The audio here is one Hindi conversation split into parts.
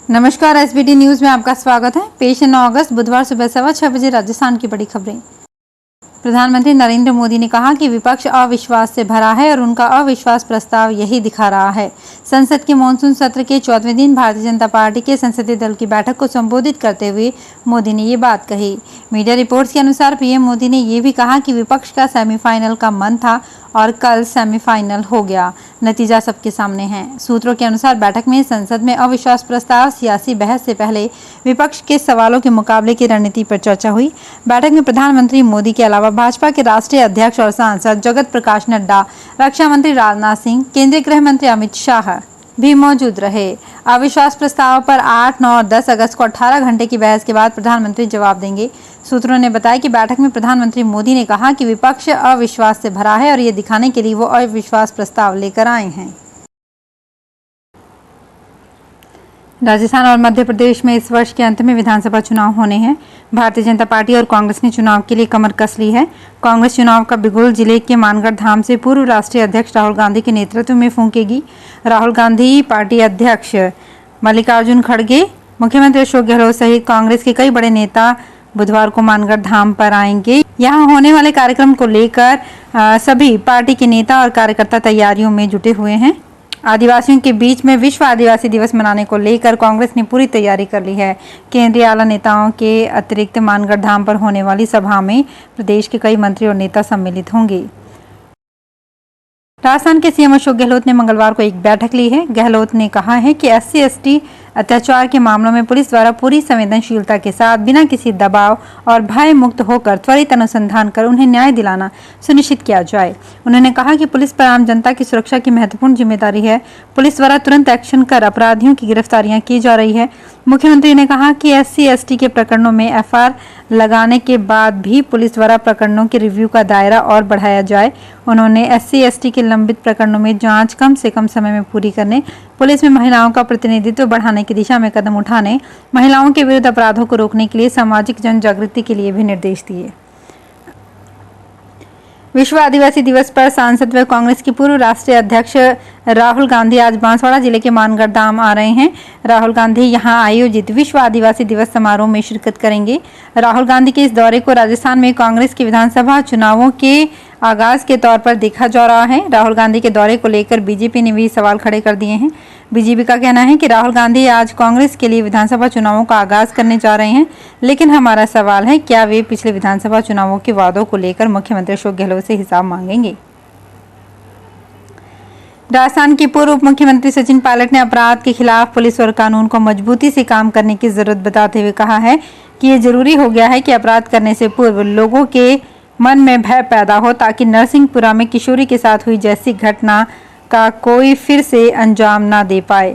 नमस्कार, एसबीटी न्यूज में आपका स्वागत है। पेश है 9 अगस्त बुधवार सुबह 6:15 बजे राजस्थान की बड़ी खबरें। प्रधानमंत्री नरेंद्र मोदी ने कहा कि विपक्ष अविश्वास से भरा है और उनका अविश्वास प्रस्ताव यही दिखा रहा है। संसद के मॉनसून सत्र के 14वें दिन भारतीय जनता पार्टी के संसदीय दल की बैठक को संबोधित करते हुए मोदी ने ये बात कही। मीडिया रिपोर्ट्स के अनुसार पीएम मोदी ने ये भी कहा कि विपक्ष का सेमीफाइनल का मन था और कल सेमीफाइनल हो गया। नतीजा सबके सामने है। सूत्रों के अनुसार बैठक में संसद में अविश्वास प्रस्ताव सियासी बहस से पहले विपक्ष के सवालों के मुकाबले की रणनीति पर चर्चा हुई। बैठक में प्रधानमंत्री मोदी के अलावा भाजपा के राष्ट्रीय अध्यक्ष और सांसद जगत प्रकाश नड्डा, रक्षा मंत्री राजनाथ सिंह, केंद्रीय गृह मंत्री अमित शाह भी मौजूद रहे। अविश्वास प्रस्ताव पर 8, 9 और 10 अगस्त को 18 घंटे की बहस के बाद प्रधानमंत्री जवाब देंगे। सूत्रों ने बताया कि बैठक में प्रधानमंत्री मोदी ने कहा कि विपक्ष अविश्वास से भरा है और ये दिखाने के लिए वो अविश्वास प्रस्ताव लेकर आए हैं। राजस्थान और मध्य प्रदेश में इस वर्ष के अंत में विधानसभा चुनाव होने हैं। भारतीय जनता पार्टी और कांग्रेस ने चुनाव के लिए कमर कस ली है। कांग्रेस चुनाव का बिगुल जिले के मानगढ़ धाम से पूर्व राष्ट्रीय अध्यक्ष राहुल गांधी के नेतृत्व में फूंकेगी। राहुल गांधी, पार्टी अध्यक्ष मल्लिकार्जुन खड़गे, मुख्यमंत्री अशोक गहलोत सहित कांग्रेस के कई बड़े नेता बुधवार को मानगढ़ धाम पर आएंगे। यहाँ होने वाले कार्यक्रम को लेकर सभी पार्टी के नेता और कार्यकर्ता तैयारियों में जुटे हुए हैं। आदिवासियों के बीच में विश्व आदिवासी दिवस मनाने को लेकर कांग्रेस ने पूरी तैयारी कर ली है। केंद्रीय आला नेताओं के अतिरिक्त मानगढ़ धाम पर होने वाली सभा में प्रदेश के कई मंत्री और नेता सम्मिलित होंगे। राजस्थान के सीएम अशोक गहलोत ने मंगलवार को एक बैठक ली है। गहलोत ने कहा है कि SC/ST अत्याचार के मामलों में पुलिस द्वारा पूरी संवेदनशीलता के साथ बिना किसी दबाव और भय मुक्त होकर त्वरित अनुसंधान कर उन्हें न्याय दिलाना सुनिश्चित किया जाए। उन्होंने कहा कि पुलिस पर आम जनता की सुरक्षा की महत्वपूर्ण जिम्मेदारी है। पुलिस द्वारा तुरंत एक्शन कर अपराधियों की गिरफ्तारियां की जा रही है। मुख्यमंत्री ने कहा कि SC/ST के प्रकरणों में FIR लगाने के बाद भी पुलिस द्वारा प्रकरणों के रिव्यू का दायरा और बढ़ाया जाए। उन्होंने SC/ST के लंबित प्रकरणों में जांच कम से कम समय में पूरी करने, पुलिस में महिलाओं का प्रतिनिधित्व बढ़ाने की दिशा में कदम उठाने, महिलाओं के विरुद्ध अपराधों को रोकने के लिए सामाजिक जन जागृति के लिए भी निर्देश दिए। विश्व आदिवासी दिवस पर सांसद व कांग्रेस के पूर्व राष्ट्रीय अध्यक्ष राहुल गांधी आज बांसवाड़ा जिले के मानगढ़ धाम आ रहे हैं। राहुल गांधी यहां आयोजित विश्व आदिवासी दिवस समारोह में शिरकत करेंगे। राहुल गांधी के इस दौरे को राजस्थान में कांग्रेस के विधानसभा चुनावों के आगाज के तौर पर देखा जा रहा है। राहुल गांधी के दौरे को लेकर बीजेपी ने भी सवाल खड़े कर दिए हैं। बीजेपी का कहना है कि राहुल गांधी आज कांग्रेस के लिए विधानसभा चुनावों का आगाज करने जा रहे हैं, लेकिन हमारा सवाल है क्या वे पिछले विधानसभा चुनावों के वादों को लेकर मुख्यमंत्री अशोक गहलोत से हिसाब मांगेंगे। राजस्थान के पूर्व उप मुख्यमंत्री सचिन पायलट ने अपराध के खिलाफ पुलिस और कानून को मजबूती से काम करने की जरूरत बताते हुए कहा है कि ये जरूरी हो गया है कि अपराध करने से पूर्व लोगों के मन में भय पैदा हो, ताकि नरसिंहपुरा में किशोरी के साथ हुई जैसी घटना का कोई फिर से अंजाम ना दे पाए।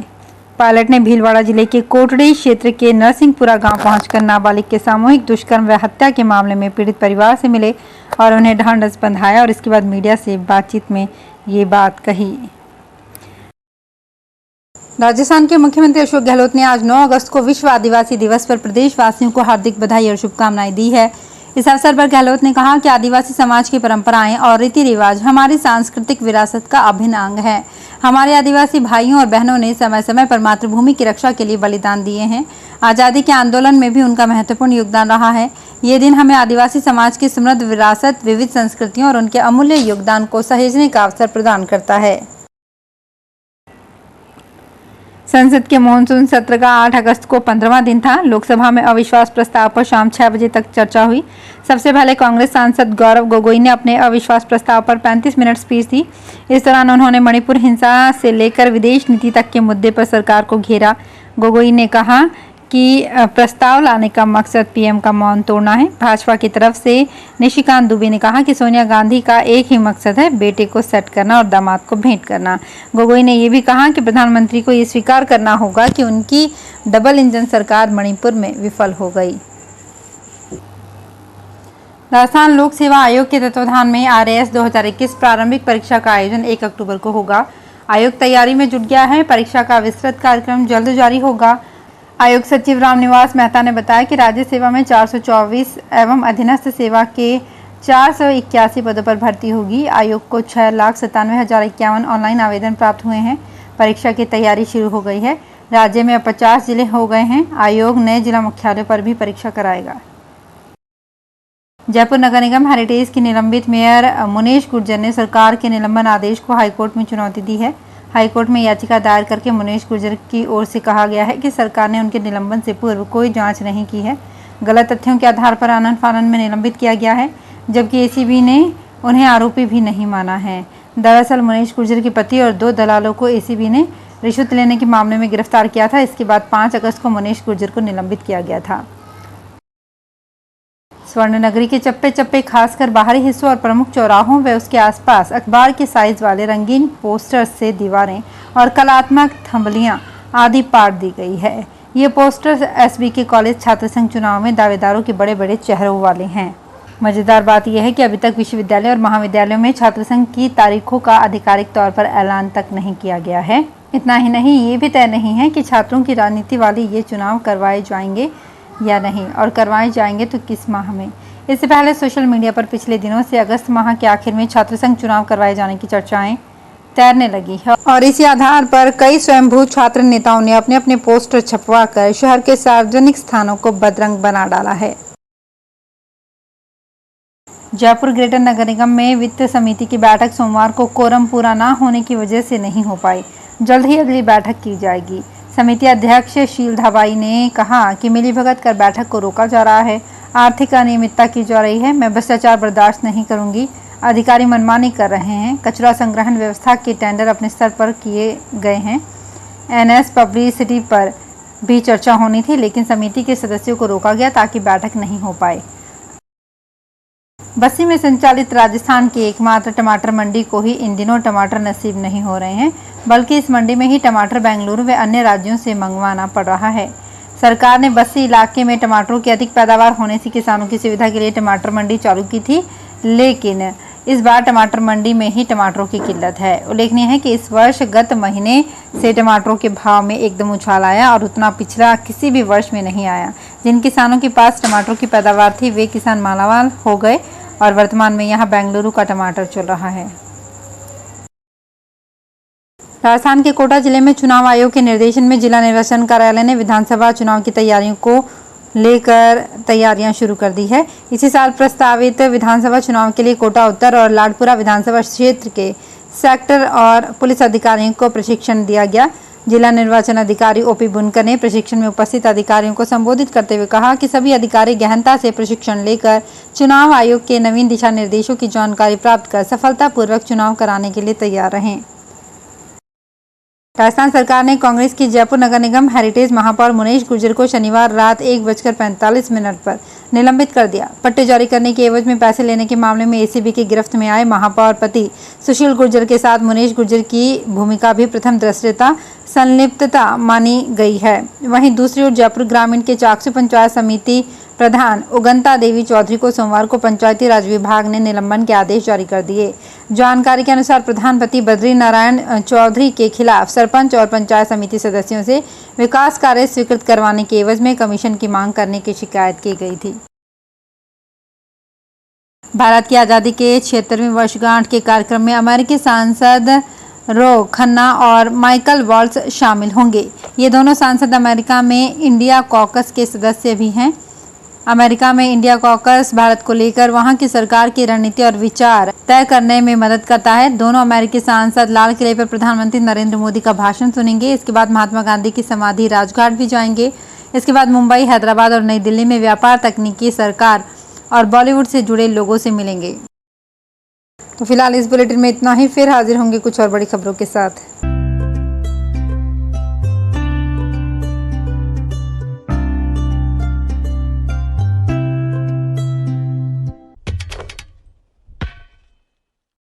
पायलट ने भीलवाड़ा जिले के कोटड़ी क्षेत्र के नरसिंहपुरा गांव पहुंचकर नाबालिग के सामूहिक दुष्कर्म व हत्या के मामले में पीड़ित परिवार से मिले और उन्हें ढांढस बंधाया और इसके बाद मीडिया से बातचीत में ये बात कही। राजस्थान के मुख्यमंत्री अशोक गहलोत ने आज 9 अगस्त को विश्व आदिवासी दिवस पर प्रदेशवासियों को हार्दिक बधाई और शुभकामनाएं दी है। इस अवसर पर गहलोत ने कहा कि आदिवासी समाज की परंपराएं और रीति रिवाज हमारी सांस्कृतिक विरासत का अभिन्न अंग है। हमारे आदिवासी भाइयों और बहनों ने समय समय पर मातृभूमि की रक्षा के लिए बलिदान दिए हैं। आज़ादी के आंदोलन में भी उनका महत्वपूर्ण योगदान रहा है। ये दिन हमें आदिवासी समाज की समृद्ध विरासत, विविध संस्कृतियों और उनके अमूल्य योगदान को सहेजने का अवसर प्रदान करता है। संसद के मॉनसून सत्र का 8 अगस्त को 15वां दिन था। लोकसभा में अविश्वास प्रस्ताव पर शाम 6 बजे तक चर्चा हुई। सबसे पहले कांग्रेस सांसद गौरव गोगोई ने अपने अविश्वास प्रस्ताव पर 35 मिनट स्पीच दी। इस दौरान उन्होंने मणिपुर हिंसा से लेकर विदेश नीति तक के मुद्दे पर सरकार को घेरा। गोगोई ने कहा कि प्रस्ताव लाने का मकसद पीएम का मौन तोड़ना है। भाजपा की तरफ से निशिकांत दुबे ने कहा कि सोनिया गांधी का एक ही मकसद है, बेटे को सेट करना और दामाद को भेंट करना। गोगोई ने यह भी कहा कि प्रधानमंत्री को ये स्वीकार करना होगा कि उनकी डबल इंजन सरकार मणिपुर में विफल हो गई। राजस्थान लोक सेवा आयोग के तत्वाधान में RAS 2021 प्रारंभिक परीक्षा का आयोजन 1 अक्टूबर को होगा। आयोग तैयारी में जुट गया है। परीक्षा का विस्तृत कार्यक्रम जल्द जारी होगा। आयोग सचिव रामनिवास मेहता ने बताया कि राज्य सेवा में 424 एवं अधीनस्थ सेवा के 481 पदों पर भर्ती होगी। आयोग को 6,97,051 ऑनलाइन आवेदन प्राप्त हुए हैं। परीक्षा की तैयारी शुरू हो गई है। राज्य में अब 50 जिले हो गए हैं। आयोग नए जिला मुख्यालयों पर भी परीक्षा कराएगा। जयपुर नगर निगम हेरिटेज के निलंबित मेयर मुनेश गुर्जर ने सरकार के निलंबन आदेश को हाईकोर्ट में चुनौती दी है। हाईकोर्ट में याचिका दायर करके मुनेश गुर्जर की ओर से कहा गया है कि सरकार ने उनके निलंबन से पूर्व कोई जांच नहीं की है। गलत तथ्यों के आधार पर आनन फानन में निलंबित किया गया है, जबकि एसीबी ने उन्हें आरोपी भी नहीं माना है। दरअसल मुनेश गुर्जर के पति और 2 दलालों को एसीबी ने रिश्वत लेने के मामले में गिरफ्तार किया था। इसके बाद 5 अगस्त को मुनेश गुर्जर को निलंबित किया गया था। स्वर्ण नगरी के चप्पे चप्पे, खासकर बाहरी हिस्सों और प्रमुख चौराहों व उसके आसपास अखबार के साइज वाले रंगीन पोस्टर्स से दीवारें और कलात्मक थंबलियां आदि पाट दी गई है। ये पोस्टर्स एसबीके कॉलेज छात्र संघ चुनाव में दावेदारों के बड़े बड़े चेहरों वाले हैं। मजेदार बात यह है कि अभी तक विश्वविद्यालय और महाविद्यालयों में छात्र संघ की तारीखों का आधिकारिक तौर पर ऐलान तक नहीं किया गया है। इतना ही नहीं, ये भी तय नहीं है कि छात्रों की राजनीति वाले ये चुनाव करवाए जाएंगे या नहीं, और करवाए जाएंगे तो किस माह में। इससे पहले सोशल मीडिया पर पिछले दिनों से अगस्त माह के आखिर में छात्र संघ चुनाव करवाए जाने की चर्चाएं तैरने लगी है और इसी आधार पर कई स्वयंभू छात्र नेताओं ने अपने अपने पोस्टर छपवा कर शहर के सार्वजनिक स्थानों को बदरंग बना डाला है। जयपुर ग्रेटर नगर निगम में वित्त समिति की बैठक सोमवार को कोरम पूरा न होने की वजह से नहीं हो पाई। जल्द ही अगली बैठक की जाएगी। समिति अध्यक्ष शील धाबाई ने कहा कि मिलीभगत कर बैठक को रोका जा रहा है, आर्थिक अनियमितता की जा रही है। मैं भ्रष्टाचार बर्दाश्त नहीं करूंगी। अधिकारी मनमानी कर रहे हैं। कचरा संग्रहण व्यवस्था के टेंडर अपने स्तर पर किए गए हैं। एनएस पब्लिसिटी पर भी चर्चा होनी थी, लेकिन समिति के सदस्यों को रोका गया ताकि बैठक नहीं हो पाए। बस्सी में संचालित राजस्थान की एकमात्र टमाटर मंडी को ही इन दिनों टमाटर नसीब नहीं हो रहे हैं, बल्कि इस मंडी में ही टमाटर बेंगलुरु व अन्य राज्यों से मंगवाना पड़ रहा है। सरकार ने बस्सी इलाके में टमाटरों की अधिक पैदावार होने से किसानों की सुविधा के लिए टमाटर मंडी चालू की थी, लेकिन इस बार टमाटर मंडी में ही टमाटरों की किल्लत है। उल्लेखनीय है कि इस वर्ष गत महीने से टमाटरों के भाव में एकदम उछाल आया और उतना पिछला किसी भी वर्ष में नहीं आया। जिन किसानों के पास टमाटरों की पैदावार थी वे किसान मालामाल हो गए और वर्तमान में यहाँ बेंगलुरु का टमाटर चल रहा है। राजस्थान के कोटा जिले में चुनाव आयोग के निर्देशन में जिला निर्वाचन कार्यालय ने विधानसभा चुनाव की तैयारियों को लेकर तैयारियां शुरू कर दी है। इसी साल प्रस्तावित विधानसभा चुनाव के लिए कोटा उत्तर और लाडपुरा विधानसभा क्षेत्र के सेक्टर और पुलिस अधिकारियों को प्रशिक्षण दिया गया। जिला निर्वाचन अधिकारी ओपी बुनकर ने प्रशिक्षण में उपस्थित अधिकारियों को संबोधित करते हुए कहा कि सभी अधिकारी गहनता से प्रशिक्षण लेकर चुनाव आयोग के नवीन दिशा निर्देशों की जानकारी प्राप्त कर सफलतापूर्वक चुनाव कराने के लिए तैयार रहें। राजस्थान सरकार ने कांग्रेस की जयपुर नगर निगम हेरिटेज महापौर मुनेश गुर्जर को शनिवार रात 1:45 पर निलंबित कर दिया। पट्टे जारी करने के एवज में पैसे लेने के मामले में एसीबी की गिरफ्त में आए महापौर पति सुशील गुर्जर के साथ मुनेश गुर्जर की भूमिका भी प्रथम दृष्टया संलिप्तता मानी गई है। वहीं दूसरी ओर जयपुर ग्रामीण के चाकसू पंचायत समिति प्रधान उगंता देवी चौधरी को सोमवार को पंचायती राज विभाग ने निलंबन के आदेश जारी कर दिए। जानकारी के अनुसार प्रधान पति बद्री नारायण चौधरी के खिलाफ सरपंच और पंचायत समिति सदस्यों से विकास कार्य स्वीकृत करवाने के एवज में कमीशन की मांग करने की शिकायत की गई थी। भारत की आज़ादी के 76वें वर्षगांठ के कार्यक्रम में अमेरिकी सांसद रो खन्ना और माइकल वॉल्स शामिल होंगे। ये दोनों सांसद अमेरिका में इंडिया कॉकस के सदस्य भी हैं। अमेरिका में इंडिया कॉकस भारत को लेकर वहां की सरकार की रणनीति और विचार तय करने में मदद करता है। दोनों अमेरिकी सांसद लाल किले पर प्रधानमंत्री नरेंद्र मोदी का भाषण सुनेंगे। इसके बाद महात्मा गांधी की समाधि राजघाट भी जाएंगे। इसके बाद मुंबई, हैदराबाद और नई दिल्ली में व्यापार, तकनीकी, सरकार और बॉलीवुड से जुड़े लोगों से मिलेंगे। तो फिलहाल इस बुलेटिन में इतना ही। फिर हाजिर होंगे कुछ और बड़ी खबरों के साथ।